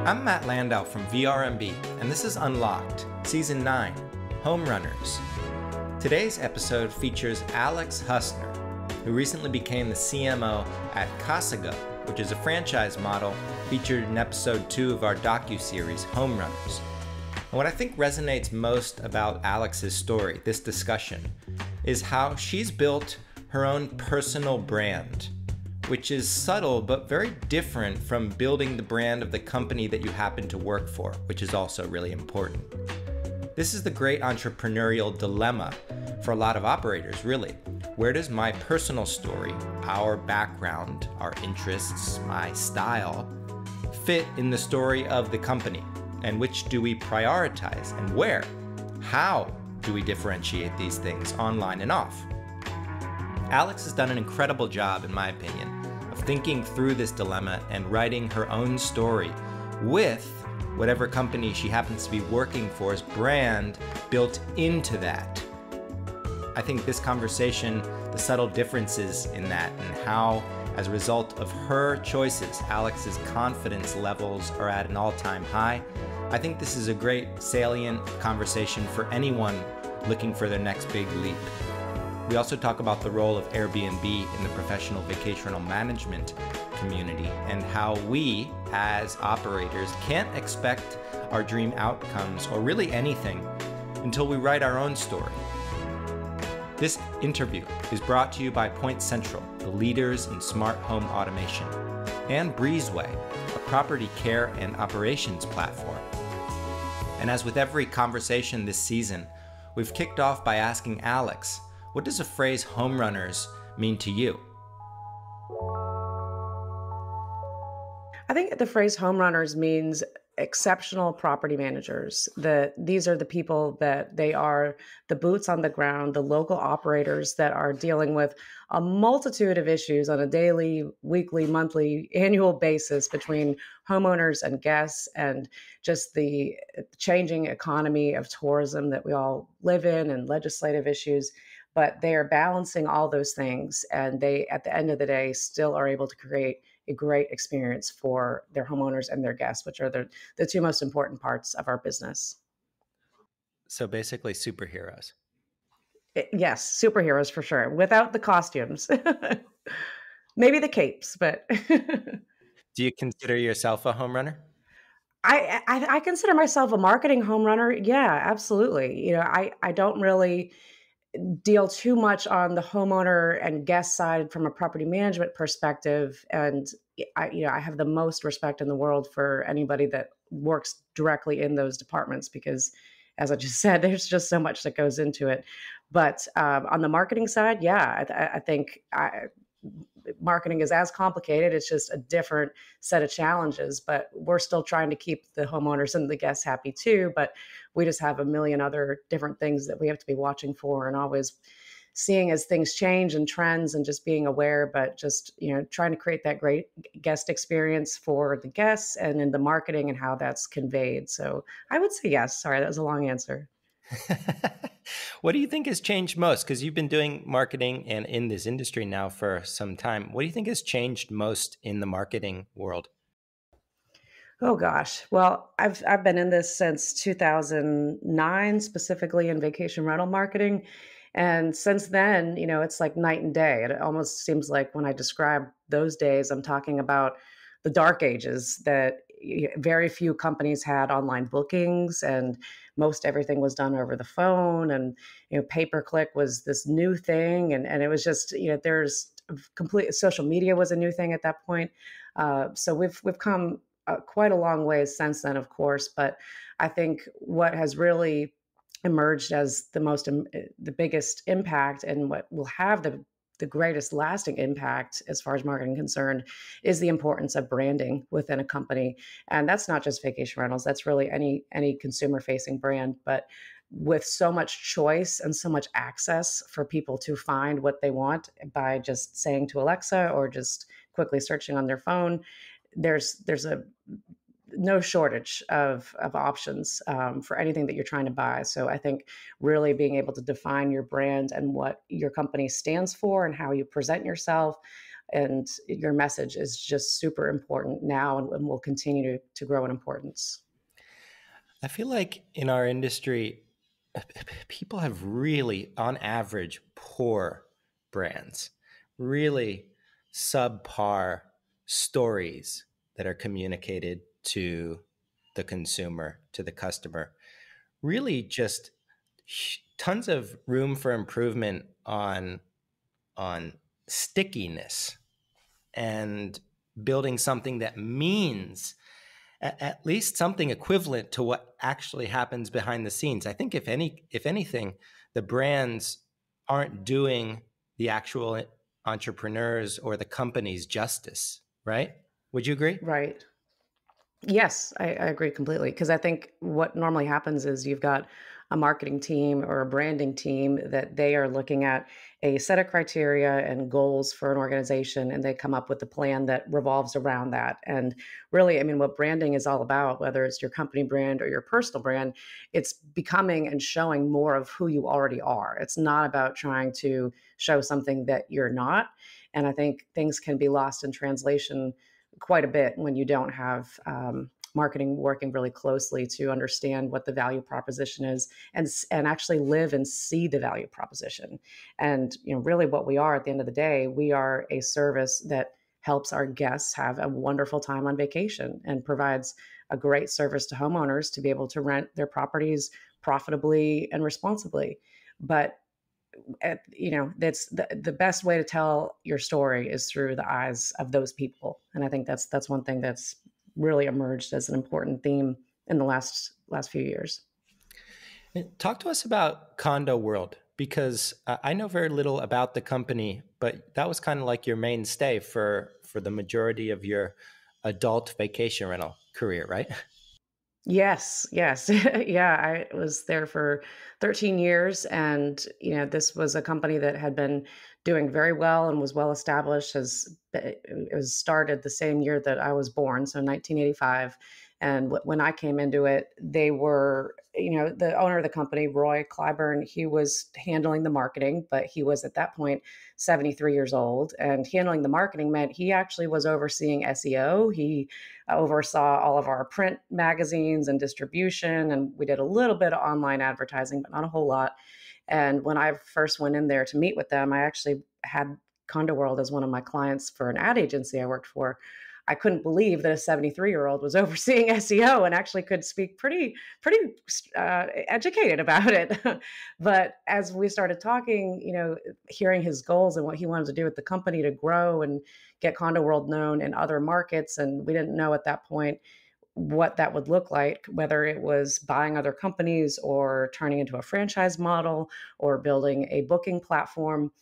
I'm Matt Landau from VRMB, and this is Unlocked, Season 9, Home Runners. Today's episode features Alex Husner, who recently became the CMO at Casago, which is a franchise model featured in Episode 2 of our docuseries, Home Runners. And what I think resonates most about Alex's story, this discussion, is how she's built her own personal brand, which is subtle but very different from building the brand of the company that you happen to work for, which is also really important. This is the great entrepreneurial dilemma for a lot of operators, really. Where does my personal story, our background, our interests, my style, fit in the story of the company? And which do we prioritize and where? How do we differentiate these things online and off? Alex has done an incredible job, in my opinion, of thinking through this dilemma and writing her own story with whatever company she happens to be working for's brand built into that. I think this conversation, the subtle differences in that and how, as a result of her choices, Alex's confidence levels are at an all-time high. I think this is a great salient conversation for anyone looking for their next big leap. We also talk about the role of Airbnb in the professional vacation rental management community and how we, as operators, can't expect our dream outcomes or really anything until we write our own story. This interview is brought to you by Point Central, the leaders in smart home automation, and Breezeway, a property care and operations platform. And as with every conversation this season, we've kicked off by asking Alex, what does the phrase home runners mean to you? I think the phrase home runners means exceptional property managers. These are the people that they are the boots on the ground, the local operators that are dealing with a multitude of issues on a daily, weekly, monthly, annual basis between homeowners and guests and just the changing economy of tourism that we all live in and legislative issues. But they are balancing all those things, and they, at the end of the day, still are able to create a great experience for their homeowners and their guests, which are the two most important parts of our business. So basically superheroes. Yes, superheroes for sure, without the costumes. Maybe the capes, but Do you consider yourself a home runner? I consider myself a marketing home runner. Yeah, absolutely. I don't really deal too much on the homeowner and guest side from a property management perspective. And I have the most respect in the world for anybody that works directly in those departments, because as I just said, there's just so much that goes into it. But on the marketing side, yeah, I think marketing is as complicated. It's just a different set of challenges, but we're still trying to keep the homeowners and the guests happy too. But we just have a million other different things that we have to be watching for and always seeing as things change and trends and just being aware, but just, trying to create that great guest experience for the guests and in the marketing and how that's conveyed. So I would say yes. Sorry, that was a long answer. What do you think has changed most? Because you've been doing marketing and in this industry now for some time. What do you think has changed most in the marketing world? Oh gosh. Well, I've been in this since 2009, specifically in vacation rental marketing. And since then, it's like night and day. It almost seems like when I describe those days, I'm talking about the dark ages that very few companies had online bookings and most everything was done over the phone, and pay-per-click was this new thing, and it was just there's complete social media was a new thing at that point. So we've come quite a long way since then, of course. But I think what has really emerged as the biggest impact and what will have the greatest lasting impact as far as marketing concerned is the importance of branding within a company. And that's not just vacation rentals, that's really any consumer facing brand. But with so much choice and so much access for people to find what they want by just saying to Alexa or just quickly searching on their phone, there's a no shortage of options for anything that you're trying to buy. So I think really being able to define your brand and what your company stands for and how you present yourself And your message is just super important now and will continue to grow in importance. I feel like in our industry, people have really, on average, poor brands, really subpar stories that are communicated to the consumer, to the customer. Really, just tons of room for improvement on stickiness and building something that means at least something equivalent to what actually happens behind the scenes. I think if anything, the brands aren't doing the actual entrepreneurs or the companies justice, right? Would you agree? Right. Yes, I agree completely because I think what normally happens is you've got a marketing team or a branding team that they are looking at a set of criteria and goals for an organization, and they come up with a plan that revolves around that. And really, I mean, what branding is all about, whether it's your company brand or your personal brand, it's becoming and showing more of who you already are. It's not about trying to show something that you're not. And I think things can be lost in translation quite a bit when you don't have marketing working really closely to understand what the value proposition is and actually live and see the value proposition. And really, what we are at the end of the day, we are a service that helps our guests have a wonderful time on vacation and provides a great service to homeowners to be able to rent their properties profitably and responsibly. But that's the best way to tell your story is through the eyes of those people. And I think that's one thing that's really emerged as an important theme in the last few years. Talk to us about Condo World, because I know very little about the company, but that was kind of like your mainstay for the majority of your adult vacation rental career, right? Yes, yes. Yeah, I was there for 13 years, and this was a company that had been doing very well and was well established. It was started the same year that I was born, so 1985. And when I came into it, they were, the owner of the company, Roy Clyburn, he was handling the marketing, but he was at that point 73 years old. And handling the marketing meant he actually was overseeing SEO. He oversaw all of our print magazines and distribution, and we did a little bit of online advertising, but not a whole lot. And when I first went in there to meet with them, I actually had Condo World as one of my clients for an ad agency I worked for. I couldn't believe that a 73-year-old was overseeing SEO and actually could speak pretty educated about it. But as we started talking, hearing his goals and what he wanted to do with the company to grow and get Condo World known in other markets, and we didn't know at that point what that would look like, whether it was buying other companies or turning into a franchise model or building a booking platform.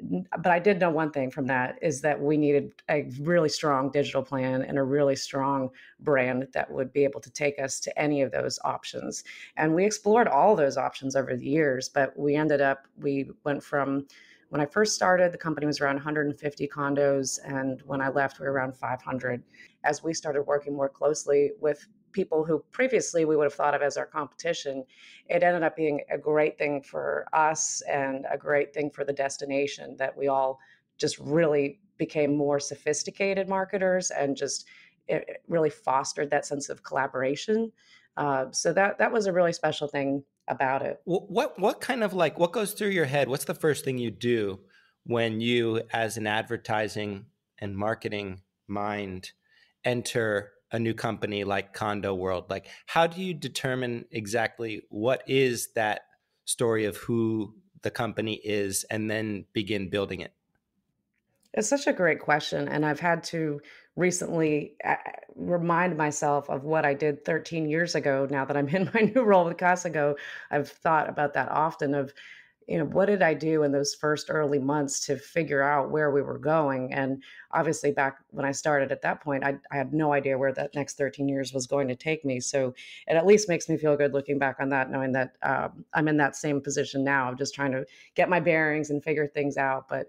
But I did know one thing from that is that we needed a really strong digital plan and a really strong brand that would be able to take us to any of those options. And we explored all those options over the years, but we went from, when I first started, the company was around 150 condos. And when I left, we were around 500. As we started working more closely with people who previously we would have thought of as our competition, it ended up being a great thing for us and a great thing for the destination, that we all just really became more sophisticated marketers, and just it really fostered that sense of collaboration. So that was a really special thing about it. What kind of, like, what goes through your head? What's the first thing you do when you, as an advertising and marketing mind, enter a new company like Condo World? Like, how do you determine exactly what is that story of who the company is and then begin building it? It's such a great question, and I've had to recently remind myself of what I did 13 years ago. Now that I'm in my new role with Casago, I've thought about that often. Of what did I do in those first early months to figure out where we were going? And obviously, back when I started at that point, I had no idea where that next 13 years was going to take me. So it at least makes me feel good looking back on that, knowing that I'm in that same position now of just trying to get my bearings and figure things out. But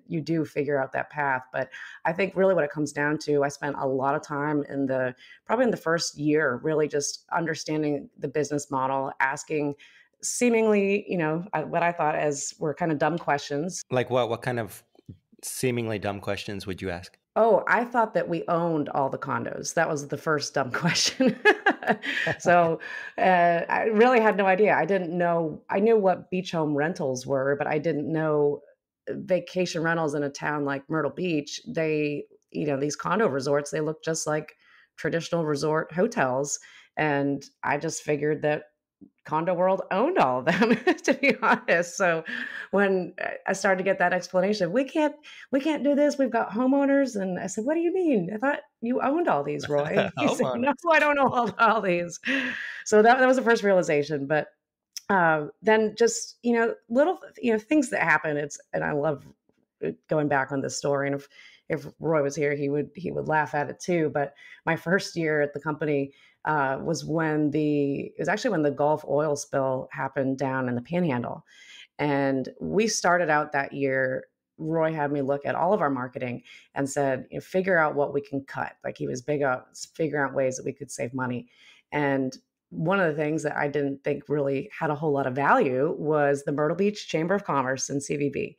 you do figure out that path. But I think really what it comes down to, I spent a lot of time probably in the first year, really just understanding the business model, asking seemingly, what I thought as were kind of dumb questions. Like what? What kind of seemingly dumb questions would you ask? Oh, I thought that we owned all the condos. That was the first dumb question. So, I really had no idea. I didn't know I knew what beach home rentals were, but I didn't know vacation rentals in a town like Myrtle Beach. These condo resorts, they look just like traditional resort hotels, and I just figured that Condo World owned all of them, to be honest. So when I started to get that explanation, we can't do this. We've got homeowners, and I said, "What do you mean? I thought you owned all these, Roy." He said, "No, Homeowners. I don't know all these." So that was the first realization. But then just little things that happen. And I love going back on this story. And if Roy was here, he would laugh at it too. But my first year at the company was it was actually when the Gulf oil spill happened down in the Panhandle, and we started out that year. Roy had me look at all of our marketing and said, figure out what we can cut. Like he was big on figuring out ways that we could save money. And one of the things that I didn't think really had a whole lot of value was the Myrtle Beach Chamber of Commerce and CVB.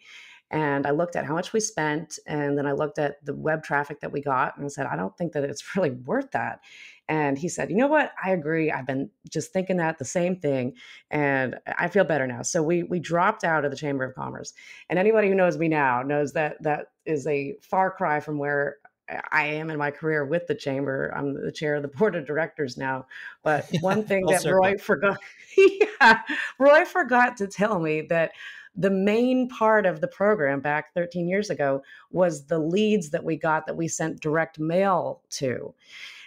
And I looked at how much we spent, and then I looked at the web traffic that we got, and I said, I don't think that it's really worth that. And he said, you know what? I agree. I've been just thinking the same thing, and I feel better now. So we dropped out of the Chamber of Commerce. And anybody who knows me now knows that that is a far cry from where I am in my career with the chamber. I'm the chair of the board of directors now. But one thing Full that Roy circle. forgot, yeah, Roy forgot to tell me that the main part of the program back 13 years ago was the leads that we got that we sent direct mail to.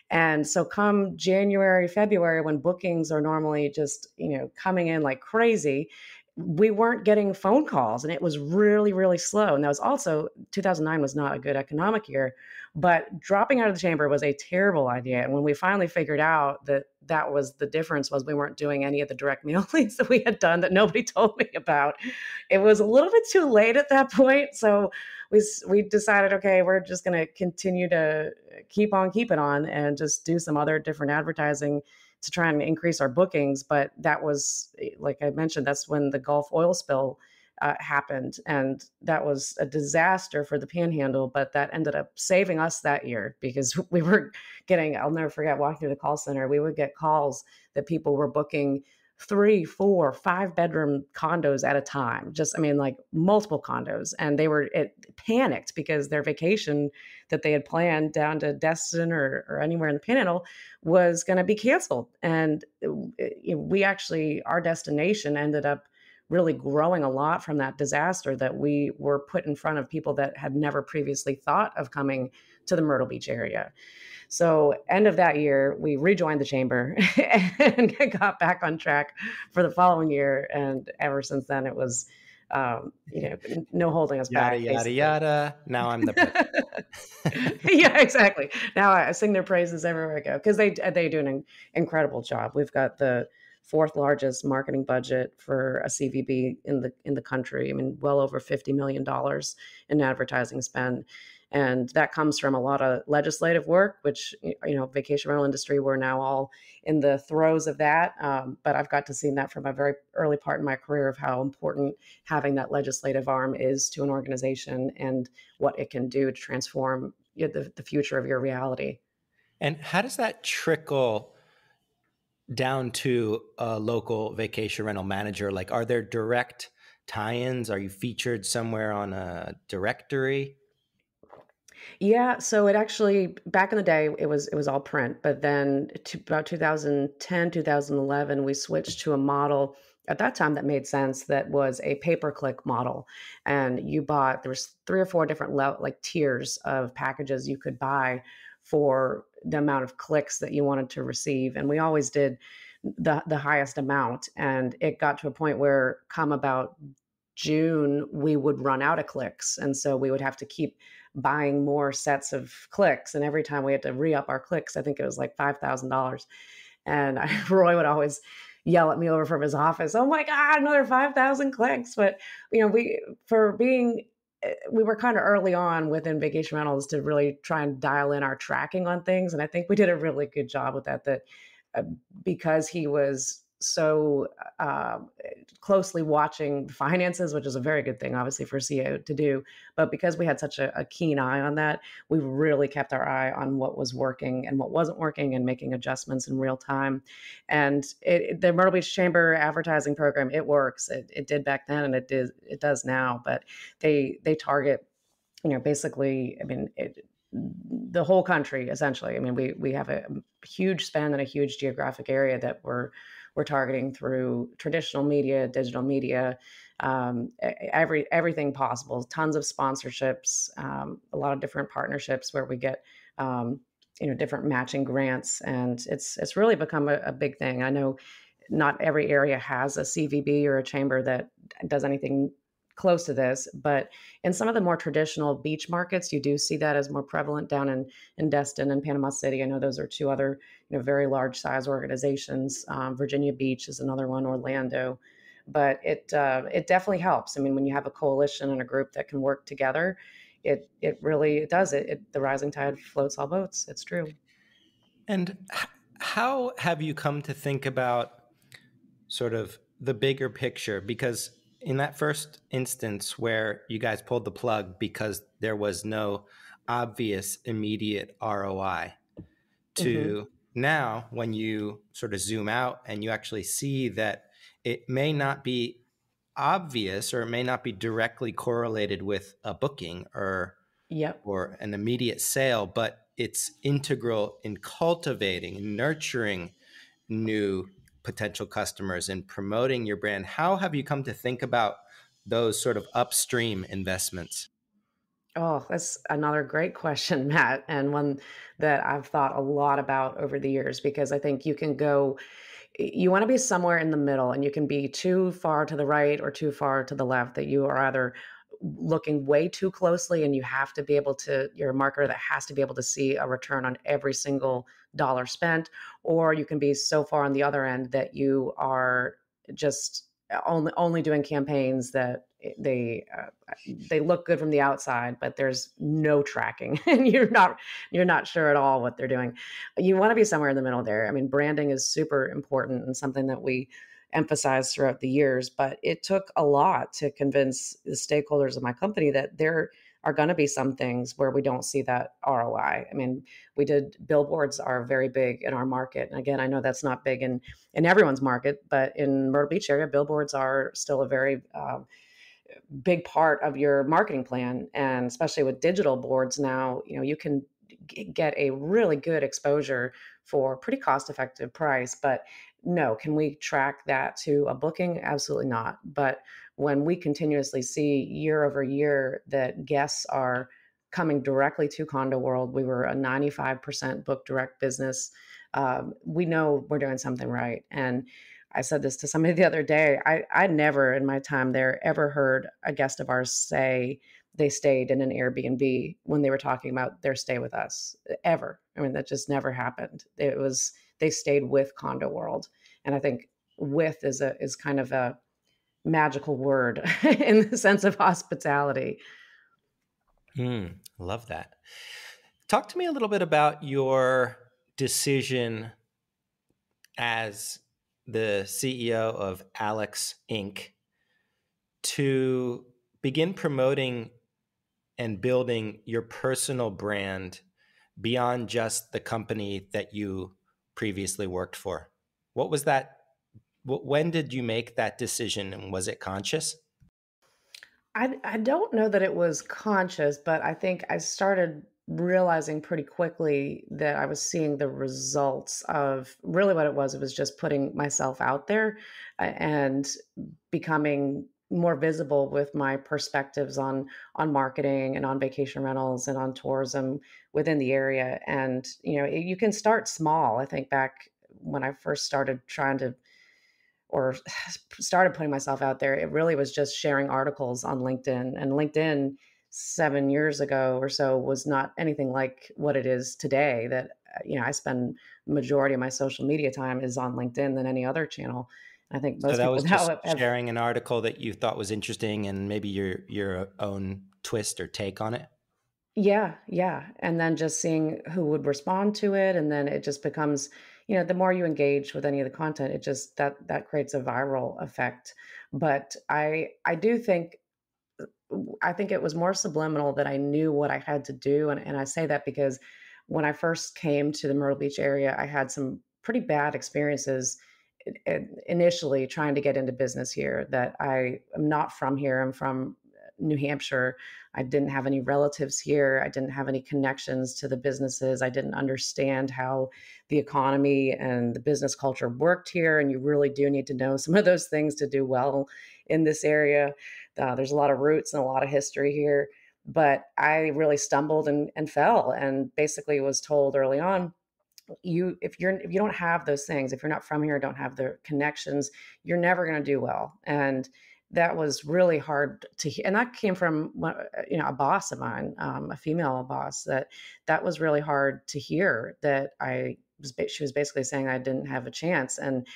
And so come January, February, when bookings are normally just, coming in like crazy, we weren't getting phone calls, and it was really, really slow. And that was also 2009 was not a good economic year, but dropping out of the chamber was a terrible idea. And when we finally figured out that that was the difference, was we weren't doing any of the direct mail leads that we had done that nobody told me about. It was a little bit too late at that point. So we decided, okay, we're just going to continue to keep on keeping on and just do some other different advertising to try and increase our bookings. But that was, like I mentioned, that's when the Gulf oil spill happened. And that was a disaster for the Panhandle, but that ended up saving us that year because we were I'll never forget walking through the call center, we would get calls that people were booking 3, 4, 5 bedroom condos at a time. Like multiple condos. And they were panicked because their vacation that they had planned down to Destin or anywhere in the Panhandle was going to be canceled. And our destination ended up really growing a lot from that disaster, that we were put in front of people that had never previously thought of coming to the Myrtle Beach area. So end of that year, we rejoined the chamber and got back on track for the following year. And ever since then, it was, no holding us Yada, back, yada, basically. yada. Now I'm the president. Yeah, exactly. Now I sing their praises everywhere I go because they do an incredible job. We've got the fourth largest marketing budget for a CVB in the country. I mean, well over $50 million in advertising spend. And that comes from a lot of legislative work, which, vacation rental industry, we're now all in the throes of that. But I've got to see that from a very early part in my career of how important having that legislative arm is to an organization and what it can do to transform the future of your reality. And how does that trickle down to a local vacation rental manager? Like, are there direct tie-ins? Are you featured somewhere on a directory? Yeah, so it actually back in the day it was all print, but then to about 2010, 2011 we switched to a model at that time that made sense, that was a pay-per-click model. And there was 3 or 4 different like tiers of packages you could buy for the amount of clicks that you wanted to receive. And we always did the highest amount, and it got to a point where come about June, we would run out of clicks. And so we would have to keep buying more sets of clicks. And every time we had to re up our clicks, I think it was like $5,000. And Roy would always yell at me over from his office, "Oh my God, another 5,000 clicks." But, we were kind of early on within vacation rentals to really try and dial in our tracking on things. And I think we did a really good job with that, uh, because he was so uh, closely watching finances, which is a very good thing, obviously, for CEO to do. But because we had such a keen eye on that, we really kept our eye on what was working and what wasn't working and making adjustments in real time. And the Myrtle Beach Chamber advertising program, it works. It did back then, and it does now. But they target, basically, I mean, the whole country essentially. I mean, we have a huge spend and a huge geographic area that we're targeting through traditional media, digital media, everything possible. Tons of sponsorships, a lot of different partnerships where we get different matching grants, and it's really become a big thing. I know not every area has a CVB or a chamber that does anything close to this, but in some of the more traditional beach markets, you do see that as more prevalent down in Destin and Panama City. I know those are two other very large size organizations. Virginia Beach is another one, Orlando, but it definitely helps. I mean, when you have a coalition and a group that can work together, it really it does it. The rising tide floats all boats. It's true. And how have you come to think about sort of the bigger picture? Because in that first instance where you guys pulled the plug because there was no obvious immediate ROI, Hmm. to now when you sort of zoom out and you actually see that it may not be obvious or it may not be directly correlated with a booking Yep. or an immediate sale, but it's integral in cultivating and nurturing new potential customers and promoting your brand. How have you come to think about those sort of upstream investments? Oh, that's another great question, Matt, and one that I've thought a lot about over the years, because I think you want to be somewhere in the middle, and you can be too far to the right or too far to the left, that you are either looking way too closely and you're a marketer that has to be able to see a return on every single dollar spent, or you can be so far on the other end that you are just only doing campaigns that they look good from the outside, but there's no tracking and you're not sure at all what they're doing. You want to be somewhere in the middle there. I mean, branding is super important and something that we emphasized throughout the years, but it took a lot to convince the stakeholders of my company that there are going to be some things where we don't see that ROI. I mean, billboards are very big in our market. And again, I know that's not big in everyone's market, but in Myrtle Beach area, billboards are still a very big part of your marketing plan. And especially with digital boards now, you can get a really good exposure for a pretty cost effective price. But no, can we track that to a booking? Absolutely not. But when we continuously see year over year that guests are coming directly to Condo World, we were a 95% book direct business. We know we're doing something right. And I said this to somebody the other day. I never in my time there ever heard a guest of ours say they stayed in an Airbnb when they were talking about their stay with us, ever. I mean, that just never happened. They stayed with Condo World. And I think with is kind of a magical word in the sense of hospitality. Love that. Talk to me a little bit about your decision as the CEO of Alex Inc. to begin promoting and building your personal brand beyond just the company that you previously worked for. What was that? When did you make that decision, and was it conscious? I don't know that it was conscious, but I think I started realizing pretty quickly that I was seeing the results of really what it was. It was just putting myself out there and becoming more visible with my perspectives on marketing and on vacation rentals and on tourism within the area. And you can start small. I think back when I first started trying to or started putting myself out there, it really was just sharing articles on LinkedIn. And LinkedIn 7 years ago or so was not anything like what it is today. That I spend majority of my social media time is on LinkedIn than any other channel. And I think So most that people was now just have sharing an article that you thought was interesting and maybe your own twist or take on it. yeah, yeah, and then just seeing who would respond to it, and then it just becomes the more you engage with any of the content, it just that creates a viral effect. But I do think I think it was more subliminal that I knew what I had to do, and I say that because when I first came to the Myrtle Beach area, I had some pretty bad experiences initially trying to get into business here. That I am not from here. I'm from New Hampshire. I didn't have any relatives here. I didn't have any connections to the businesses. I didn't understand how the economy and the business culture worked here. And you really do need to know some of those things to do well in this area. There's a lot of roots and a lot of history here. But I really stumbled and fell, and basically was told early on, if you don't have those things, if you're not from here, don't have the connections, you're never going to do well. And that was really hard to hear. And that came from a boss of mine, a female boss. That was really hard to hear. That she was basically saying I didn't have a chance. And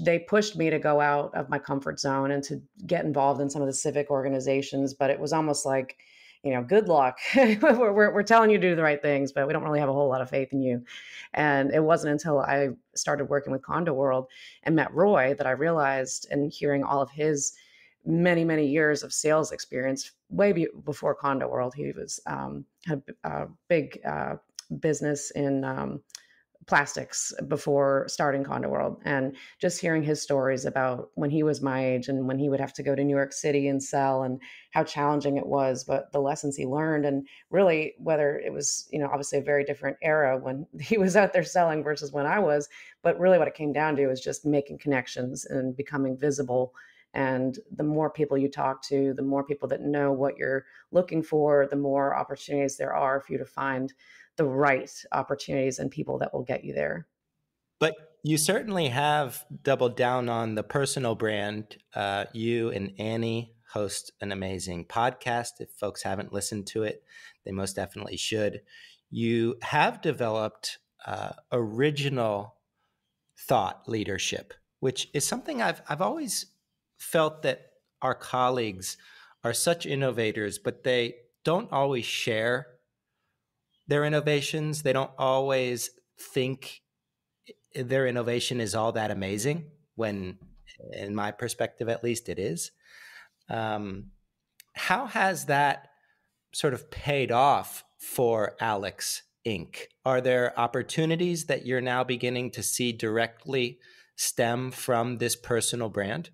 they pushed me to go out of my comfort zone and to get involved in some of the civic organizations. But it was almost like, good luck. we're telling you to do the right things, but we don't really have a whole lot of faith in you. And it wasn't until I started working with Condo World and met Roy that I realized, and hearing all of his many, many years of sales experience before Condo World, he was had a big business in plastics before starting Condo World, and just hearing his stories about when he was my age and when he would have to go to New York City and sell, and how challenging it was, but the lessons he learned. And really, whether it was, obviously a very different era when he was out there selling versus when I was, but really what it came down to is just making connections and becoming visible. And the more people you talk to, the more people that know what you're looking for, the more opportunities there are for you to find the right opportunities and people that will get you there. But you certainly have doubled down on the personal brand. You and Annie host an amazing podcast. If folks haven't listened to it, they most definitely should. You have developed original thought leadership, which is something I've always felt that our colleagues are such innovators, but they don't always share their innovations. They don't always think their innovation is all that amazing, when, in my perspective at least, it is. How has that sort of paid off for Alex Inc.? Are there opportunities that you're now beginning to see directly stem from this personal brand?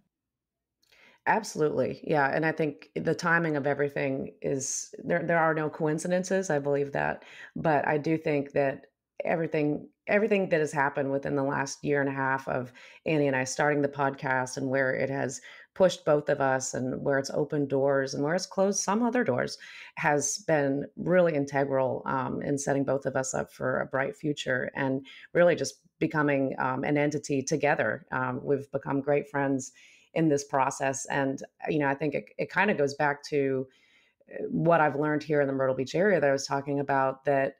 Absolutely. Yeah. And I think the timing of everything is there are no coincidences. I believe that. But I do think that everything that has happened within the last year and a half of Annie and I starting the podcast, and where it has pushed both of us, and where it's opened doors and where it's closed some other doors, has been really integral in setting both of us up for a bright future, and really just becoming an entity together. We've become great friends in this process. And, I think it kind of goes back to what I've learned here in the Myrtle Beach area that I was talking about, that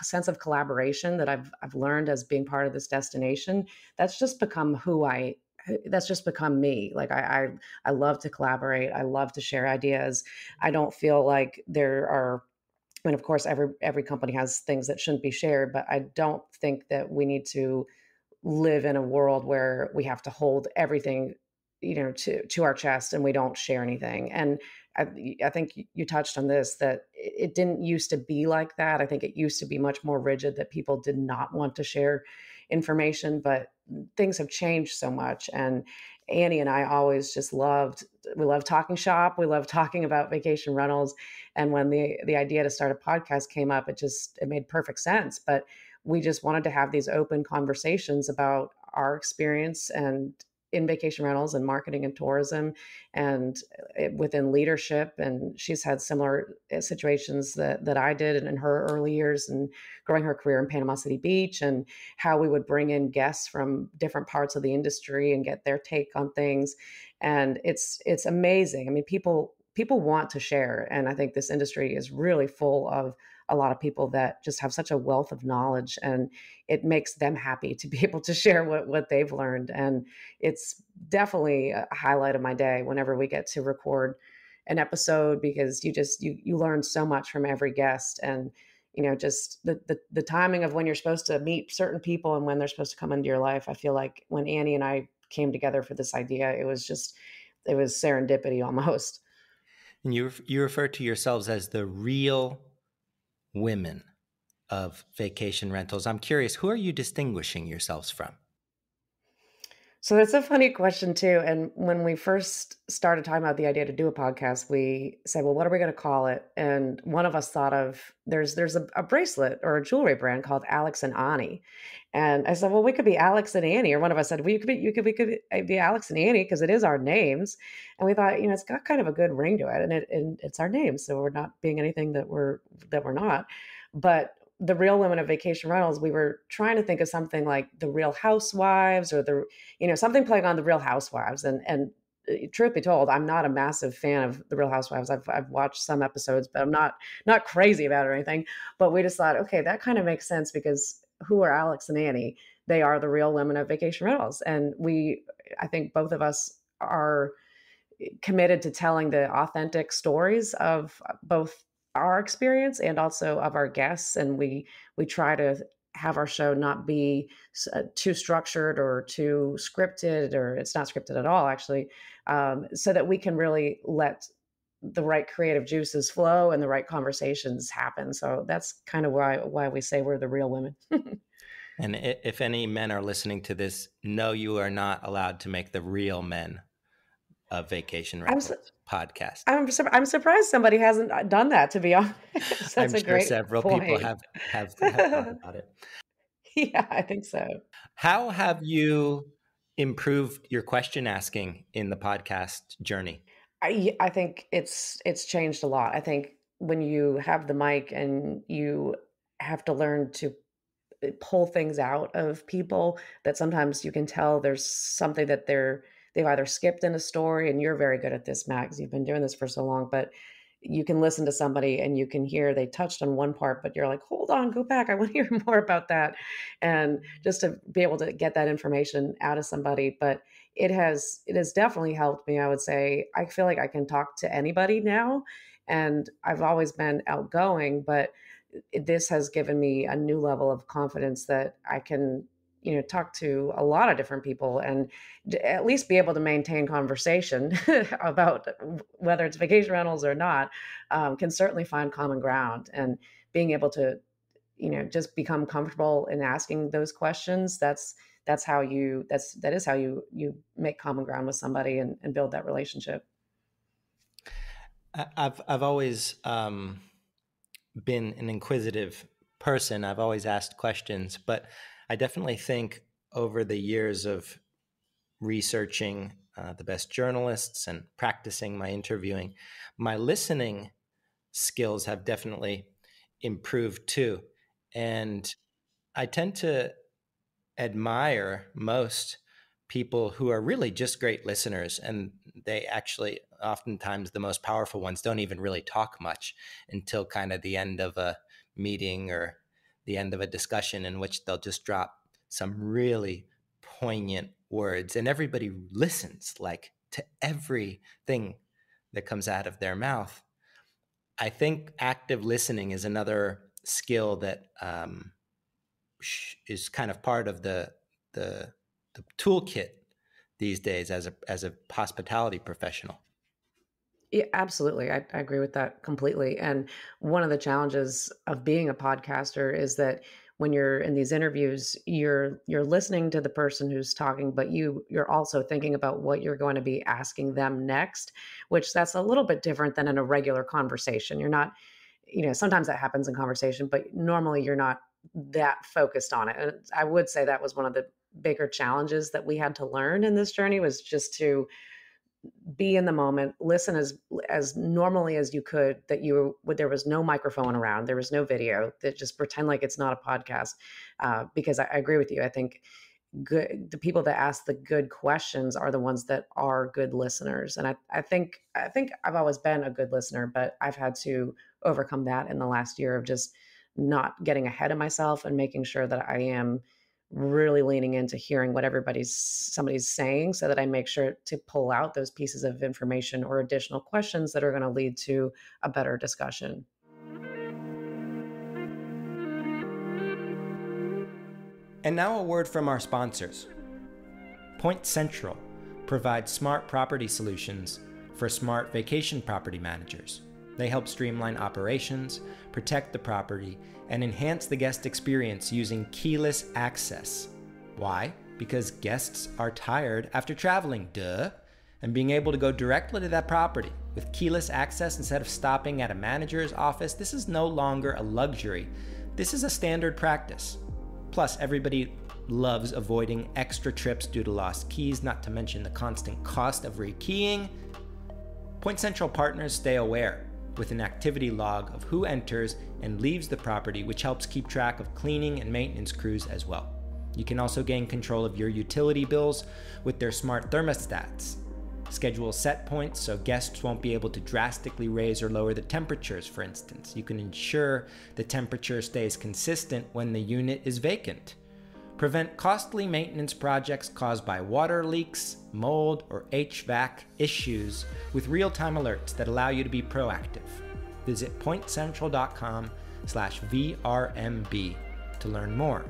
sense of collaboration that I've learned as being part of this destination. That's just become that's just become me. Like I love to collaborate. I love to share ideas. I don't feel like there are, I mean, of course, every company has things that shouldn't be shared, but I don't think that we need to live in a world where we have to hold everything, to our chest, and we don't share anything. And I think you touched on this, that it didn't used to be like that. I think it used to be much more rigid, that people did not want to share information, but things have changed so much. And Annie and I always just we love talking shop. We love talking about vacation rentals. And when the idea to start a podcast came up, it made perfect sense. But we just wanted to have these open conversations about our experience and in vacation rentals and marketing and tourism, and within leadership. And she's had similar situations that I did in her early years, and growing her career in Panama City Beach, and how we would bring in guests from different parts of the industry and get their take on things. And it's amazing. I mean, people want to share. And I think this industry is really full of a lot of people that just have such a wealth of knowledge, and it makes them happy to be able to share what they've learned. And it's definitely a highlight of my day whenever we get to record an episode, because you learn so much from every guest. And just the timing of when you're supposed to meet certain people and when they're supposed to come into your life. I feel like when Annie and I came together for this idea, it was serendipity almost. And you refer to yourselves as the real women of vacation rentals. I'm curious, who are you distinguishing yourselves from? So that's a funny question too. And when we first started talking about the idea to do a podcast, we said, "Well, what are we going to call it?" And one of us thought of there's a bracelet or a jewelry brand called Alex and Ani, and I said, "Well, we could be Alex and Annie." Or one of us said, we could be Alex and Annie because it is our names." And we thought, it's got kind of a good ring to it, and it's our names, so we're not being anything that we're not. But the real women of vacation rentals, we were trying to think of something like the Real Housewives or something playing on the Real Housewives. And truth be told, I'm not a massive fan of the Real Housewives. I've watched some episodes, but I'm not crazy about it or anything. But we just thought, okay, that kind of makes sense because who are Alex and Annie? They are the real women of vacation rentals, and I think both of us are committed to telling the authentic stories of both our experience and also of our guests. And we try to have our show not be too structured or too scripted, or it's not scripted at all, actually, so that we can really let the right creative juices flow and the right conversations happen. So that's kind of why we say we're the real women. And if any men are listening to this, no, you are not allowed to make the real men of vacation I'm su- rentals podcast. I'm surprised somebody hasn't done that, to be honest. That's I'm a sure great several people point. have thought about it. Yeah, I think so. How have you improved your question asking in the podcast journey? I think it's changed a lot. I think when you have the mic and you have to learn to pull things out of people, that sometimes you can tell there's something that they've either skipped in a story, and you're very good at this, Max. You've been doing this for so long, but you can listen to somebody and you can hear they touched on one part, but you're like, hold on, go back. I want to hear more about that. And just to be able to get that information out of somebody. But it has definitely helped me. I would say I feel like I can talk to anybody now. And I've always been outgoing, but this has given me a new level of confidence that I can, talk to a lot of different people and at least be able to maintain conversation about whether it's vacation rentals or not. Can certainly find common ground, and being able to, just become comfortable in asking those questions. That is how you make common ground with somebody and build that relationship. I've always been an inquisitive person. I've always asked questions, but I definitely think over the years of researching the best journalists and practicing my interviewing, my listening skills have definitely improved too. And I tend to admire most people who are really just great listeners, and they actually oftentimes the most powerful ones don't even really talk much until kind of the end of a meeting or the end of a discussion, in which they'll just drop some really poignant words, and everybody listens like to everything that comes out of their mouth. I think active listening is another skill that is kind of part of the the toolkit these days as a hospitality professional. Yeah, absolutely. I agree with that completely. And one of the challenges of being a podcaster is that when you're in these interviews, you're listening to the person who's talking, but you're also thinking about what you're going to be asking them next, which that's a little bit different than in a regular conversation. You're not, sometimes that happens in conversation, but normally you're not that focused on it. And I would say that was one of the bigger challenges that we had to learn in this journey, was just to be in the moment, listen as normally as you could, that there was no microphone around, there was no video, that just pretend like it's not a podcast. Because I agree with you. I think the people that ask the good questions are the ones that are good listeners. And I think I've always been a good listener, but I've had to overcome that in the last year of just not getting ahead of myself and making sure that I am really leaning into hearing what somebody's saying, so that I make sure to pull out those pieces of information or additional questions that are going to lead to a better discussion. And now a word from our sponsors. Point Central provides smart property solutions for smart vacation property managers. They help streamline operations, protect the property, and enhance the guest experience using keyless access. Why? Because guests are tired after traveling, duh. And being able to go directly to that property with keyless access instead of stopping at a manager's office, this is no longer a luxury. This is a standard practice. Plus, everybody loves avoiding extra trips due to lost keys, not to mention the constant cost of rekeying. Point Central partners stay aware with an activity log of who enters and leaves the property, which helps keep track of cleaning and maintenance crews as well. You can also gain control of your utility bills with their smart thermostats. Schedule set points so guests won't be able to drastically raise or lower the temperatures, for instance. You can ensure the temperature stays consistent when the unit is vacant. Prevent costly maintenance projects caused by water leaks, mold, or HVAC issues with real-time alerts that allow you to be proactive. Visit pointcentral.com/VRMB to learn more.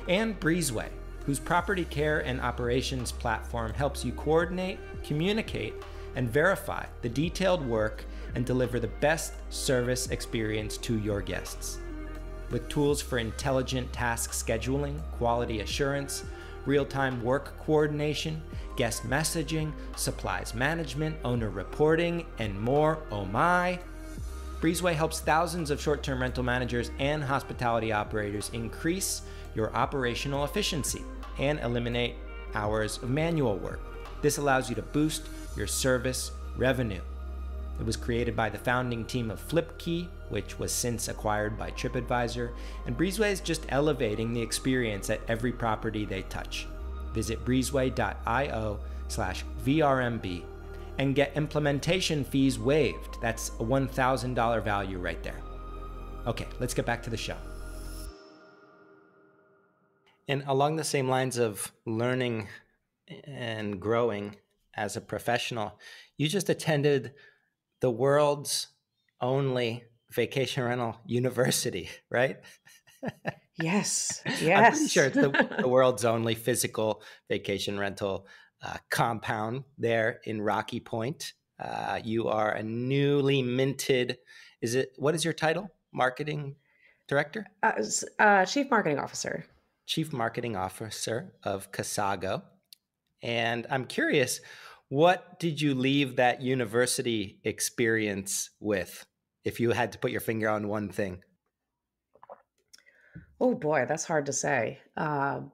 And Breezeway, whose property care and operations platform helps you coordinate, communicate, and verify the detailed work and deliver the best service experience to your guests. With tools for intelligent task scheduling, quality assurance, real-time work coordination, guest messaging, supplies management, owner reporting, and more, oh my. Breezeway helps thousands of short-term rental managers and hospitality operators increase your operational efficiency and eliminate hours of manual work. This allows you to boost your service revenue. It was created by the founding team of FlipKey, which was since acquired by TripAdvisor, and Breezeway is just elevating the experience at every property they touch. Visit breezeway.io/VRMB and get implementation fees waived. That's a $1,000 value right there. Okay, let's get back to the show. And along the same lines of learning and growing as a professional, you just attended the world's only vacation rental university, right? Yes, I'm pretty sure yes. it's the world's only physical vacation rental compound there in Rocky Point. You are a newly minted, what is your title? Marketing director? Chief Marketing Officer. Chief Marketing Officer of Casago. And I'm curious, what did you leave that university experience with, if you had to put your finger on one thing? Oh boy, that's hard to say. And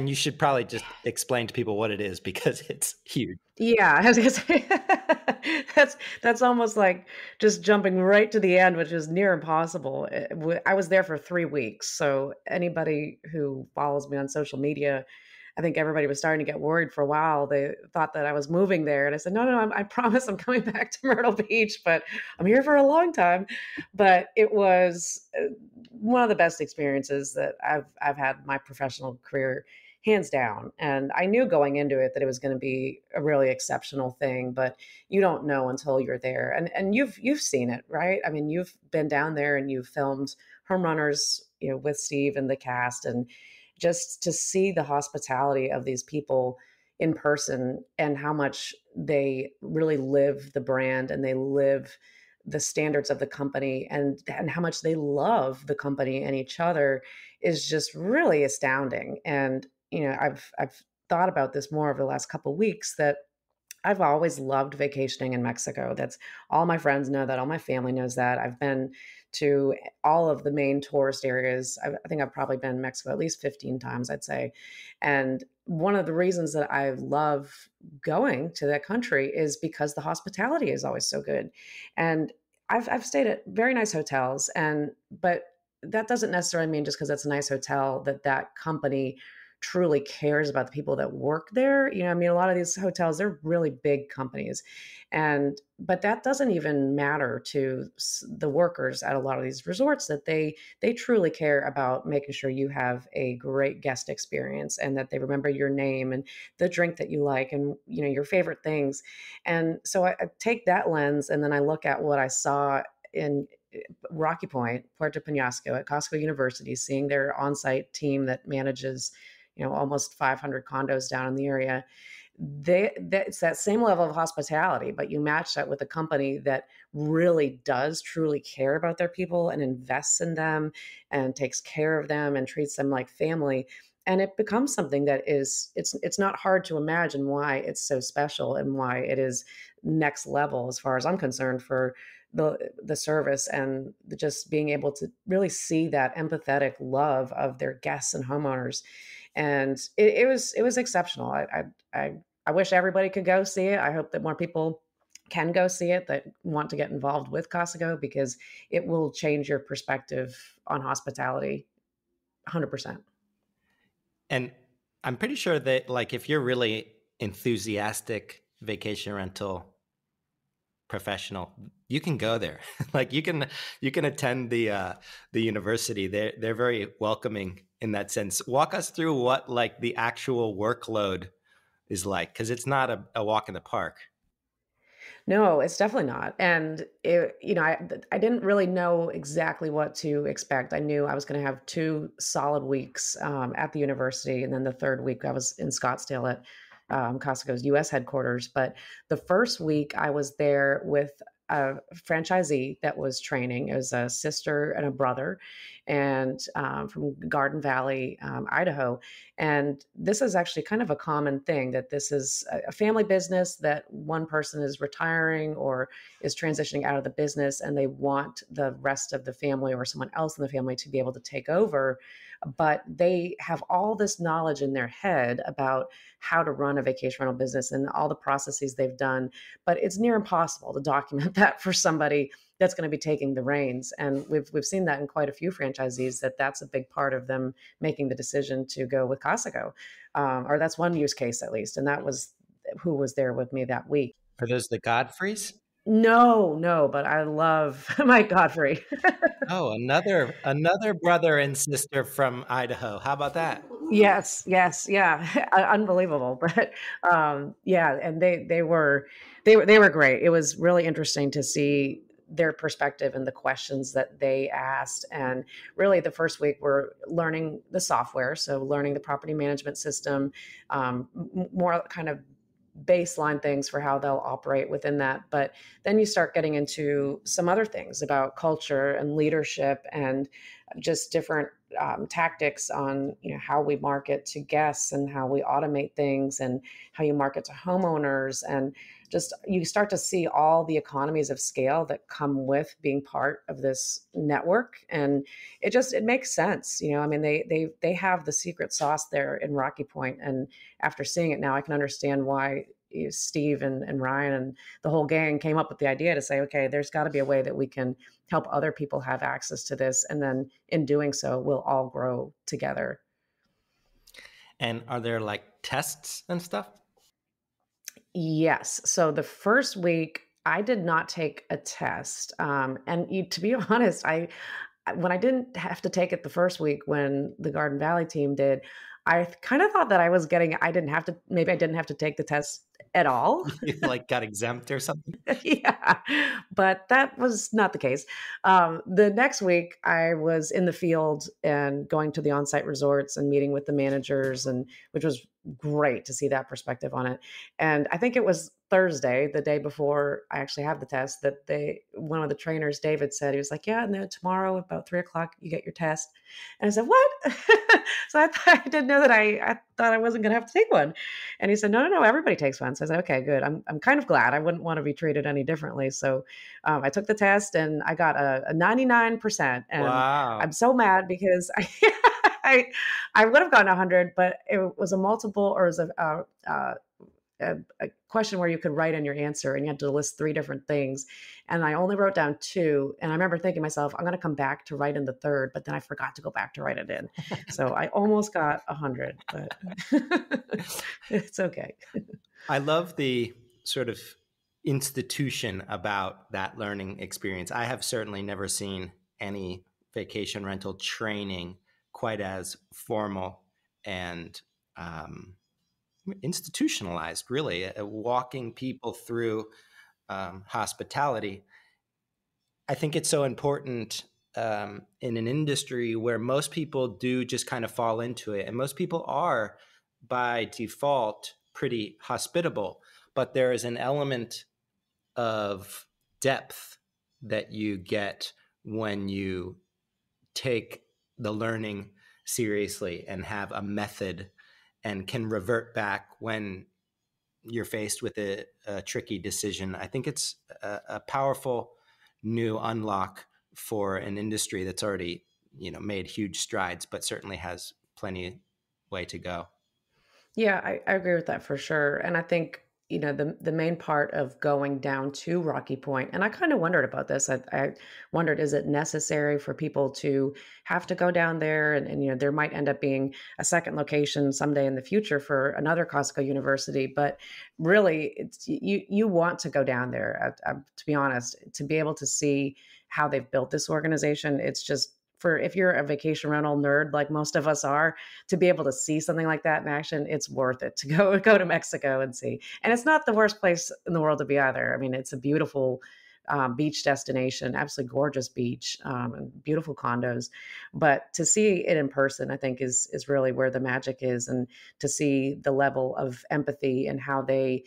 you should probably just explain to people what it is because it's huge. Yeah, I was gonna say that's almost like just jumping right to the end, which is near impossible. I was there for 3 weeks, so anybody who follows me on social media, I think everybody was starting to get worried for a while. They thought that I was moving there, and I said, "No, no, I promise I'm coming back to Myrtle Beach, but I'm here for a long time." But it was one of the best experiences that I've had in my professional career, hands down. And I knew going into it that it was going to be a really exceptional thing, but you don't know until you're there. And you've seen it, right? I mean, you've been down there and you've filmed Home Runners, with Steve and the cast, and just to see the hospitality of these people in person and how much they really live the brand and they live the standards of the company, and how much they love the company and each other is just really astounding. And I've thought about this more over the last couple of weeks, that I've always loved vacationing in Mexico. That's all my friends know that. All my family knows that. I've been to all of the main tourist areas. I think I've probably been in Mexico at least 15 times, I'd say. And one of the reasons that I love going to that country is because the hospitality is always so good. And I've stayed at very nice hotels, but that doesn't necessarily mean just because it's a nice hotel that company truly cares about the people that work there. I mean, a lot of these hotels, they're really big companies. But that doesn't even matter to the workers at a lot of these resorts, that they truly care about making sure you have a great guest experience and that they remember your name and the drink that you like and, your favorite things. And so I take that lens and then I look at what I saw Rocky Point, Puerto Penasco, at Casago University, seeing their on-site team that manages, almost 500 condos down in the area. It's that same level of hospitality, but you match that with a company that really does truly care about their people and invests in them and takes care of them and treats them like family. And it becomes something that it's not hard to imagine why it's so special and why it is next level, as far as I'm concerned, for the service and just being able to really see that empathetic love of their guests and homeowners. And it was exceptional. I wish everybody could go see it. I hope that more people can go see it that want to get involved with Casago, because it will change your perspective on hospitality 100%. And I'm pretty sure that, like, if you're really enthusiastic vacation rental professional, you can go there. Like, you can attend the university. They're very welcoming in that sense. Walk us through what, like, the actual workload is like, because it's not a walk in the park. No, it's definitely not. And I didn't really know exactly what to expect. I knew I was going to have 2 solid weeks at the university, and then the third week I was in Scottsdale at Costco's U.S. headquarters. But the first week I was there with a franchisee that was training. It was a sister and a brother, and from Garden Valley, Idaho. And this is actually kind of a common thing, that this is a family business, that one person is retiring or is transitioning out of the business, and they want the rest of the family or someone else in the family to be able to take over. But they have all this knowledge in their head about how to run a vacation rental business and all the processes they've done. But it's near impossible to document that for somebody that's going to be taking the reins. And we've seen that in quite a few franchisees, that's a big part of them making the decision to go with Casago, or that's one use case at least. And that was who was there with me that week. Are those the Godfreys? No, but I love Mike Godfrey. Oh, another brother and sister from Idaho. How about that? Yes, yeah, unbelievable. But yeah, and they were great. It was really interesting to see their perspective and the questions that they asked. And really, the first week we're learning the software, so learning the property management system, more kind of baseline things for how they'll operate within that. But then you start getting into some other things about culture and leadership and just different tactics on how we market to guests and how we automate things and how you market to homeowners. And just you start to see all the economies of scale that come with being part of this network. And it makes sense. I mean, they have the secret sauce there in Rocky Point. And after seeing it now, I can understand why Steve and Ryan and the whole gang came up with the idea to say, okay, there's got to be a way that we can help other people have access to this. And then in doing so, we'll all grow together. And are there, like, tests and stuff? Yes. So the first week, I did not take a test. To be honest, when I didn't have to take it the first week, when the Garden Valley team did, I kind of thought that I didn't have to, maybe I didn't have to take the test at all. You, like, got exempt or something? Yeah, but that was not the case. The next week, I was in the field and going to the on-site resorts and meeting with the managers, and which was great to see that perspective on it. And I think it was Thursday, the day before I actually have the test, that one of the trainers, David, said, he was like, "Yeah, no, tomorrow about 3 o'clock, you get your test." And I said, "What?" So I didn't know that I thought I wasn't going to have to take one. And he said, no, everybody takes one. So I said, okay, good. I'm kind of glad. I wouldn't want to be treated any differently. So I took the test and I got a 99%. And Wow. I'm so mad because I would have gotten 100, but it was a multiple, or it was a question where you could write in your answer and you had to list 3 different things. And I only wrote down 2. And I remember thinking to myself, I'm going to come back to write in the third, but then I forgot to go back to write it in. So I almost got 100, but it's okay. I love the sort of institution about that learning experience. I have certainly never seen any vacation rental training quite as formal and institutionalized, really, walking people through hospitality. I think it's so important in an industry where most people do just kind of fall into it. And most people are, by default, pretty hospitable. But there is an element of depth that you get when you take the learning seriously and have a method and can revert back when you're faced with a tricky decision. I think it's a powerful new unlock for an industry that's already, made huge strides, but certainly has plenty way to go. Yeah, I agree with that for sure. And I think, the main part of going down to Rocky Point, and I kind of wondered about this. I wondered, is it necessary for people to have to go down there? And, there might end up being a second location someday in the future for another Costco university. But really, you want to go down there, to be honest, to be able to see how they've built this organization. It's just, for if you're a vacation rental nerd like most of us are, to be able to see something like that in action, it's worth it to go to Mexico and see. And it's not the worst place in the world to be either. I mean, it's a beautiful beach destination, absolutely gorgeous beach, and beautiful condos. But to see it in person, I think is really where the magic is, and to see the level of empathy and how they